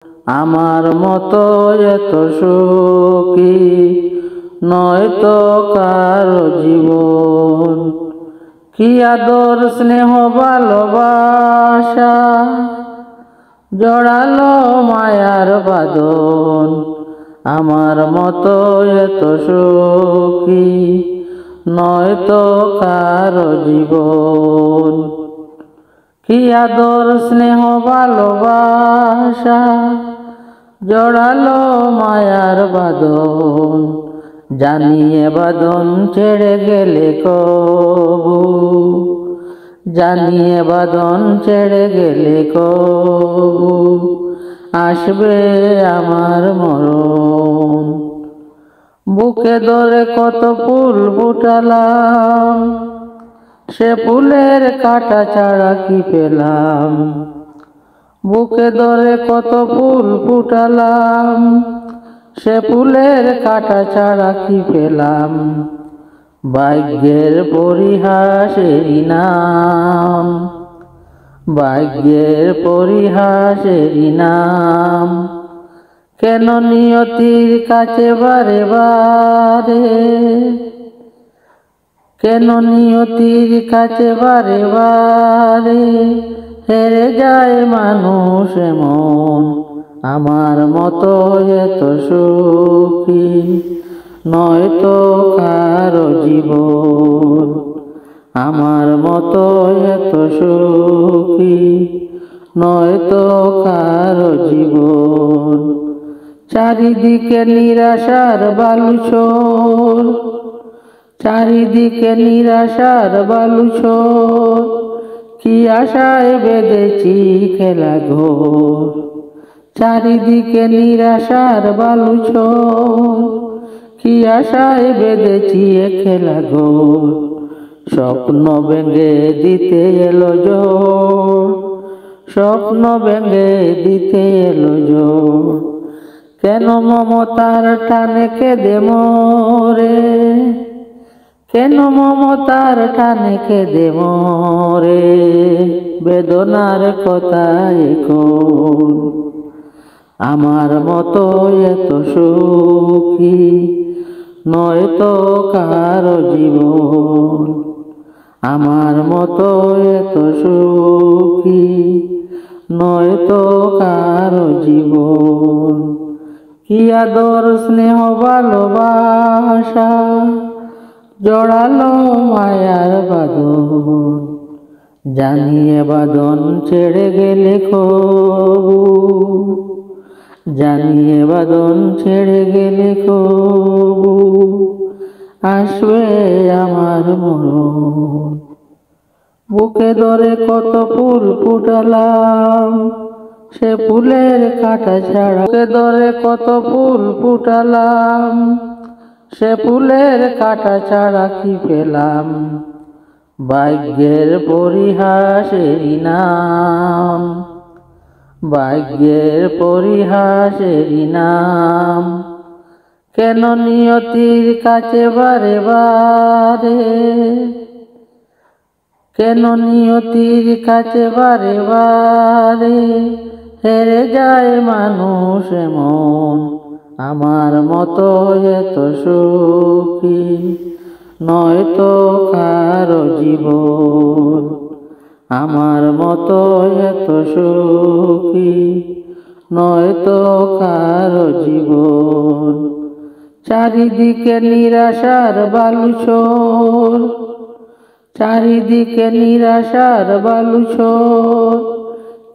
আমার মতো এত সুখী নয়তো কারো জীবন। কি আদর স্নেহ ভালোবাসা জড়ালো মায়ার বাঁধন। আমার মতো এত সুখী নয়তো কারো জীবন। কি আদর স্নেহ ভালোবাসা জড়ালো মায়ার বাঁধন। জানিয়ে বাঁধন ছেড়ে গেলে কবু, জানিয়ে বাঁধন ছেড়ে গেলে কবু আসবে আমার মরণ। বুকে ধরে কত ফুল ফুটালাম, সে ফুলের কাঁটা ছাড়া কি পেলাম। বুকে ধরে কত ফুল ফুটালাম, সে ফুলের কাঁটা ছাড়া কি পেলাম। ভাগ্যের পরিহাসেরই নাম, ভাগ্যের পরিহাসেরই নাম। কেন নিয়তির কাছে বারে বারে, কেন নিয়তির কাছে বারে বারে হেরে যায় মানুষ এমন। আমার মতো এত সুখী নয়তো কারো জীবন। আমার মতো এত সুখী নয়তো কারো জীবন। চারিদিকে নিরাশার বালুচর, চারিদিকে নিরাশার বালুচর। কি আশায় বেঁধেছি খেলা ঘোর। চারিদিকে নিরাশার বালুচর, কি আশায় বেঁধেছি খেলা ঘোর। স্বপ্ন ভেঙে দিতে এলো জোর, স্বপ্ন ভেঙে দিতে এলো জোর। কেন মমতার টানে কেঁদে মরে, কেন মমতার টানে কেঁদে মরে বেদনার কথা এখন। আমার মতো এত সুখী নয়তো কারো জীবন। আমার মতো এত সুখী নয়তো কারো জীবন। কি আদর স্নেহ ভালোবাসা জড়ালো মায়ার বাঁধন। জানিয়ে বাঁধন ছেড়ে গেলে কবু, জানিয়ে বাঁধন ছেড়ে গেলে কবু আসবে আমার মরণ। বুকে ধরে কত ফুল ফুটালাম, সে ফুলের কাঁটা ছাড়া। বুকে ধরে কত ফুল ফুটালাম, সে ফুলের কাঁটা ছাড়া কি পেলাম। ভাগ্যের পরিহাসেরই নাম, ভাগ্যের পরিহাসেরই নাম। কেন নিয়তির কাছে বারে বারে, কেন নিয়তির কাছে বারে বারে হেরে যায় মানুষ এমন। আমার মতো এত সুখী নয়তো কারো জীবন। আমার মতো এত সুখী নয়তো কারো জীবন। চারিদিকে নিরাশার বালুচর, চারিদিকে নিরাশার বালুচর।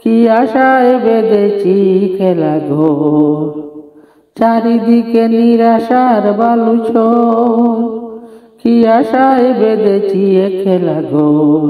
কি আশায় বেঁধেছি খেলা ঘোর। চারিদিকে নিরাশার বালুচর, কি আশায় বেঁধেছি খেলা ঘোর।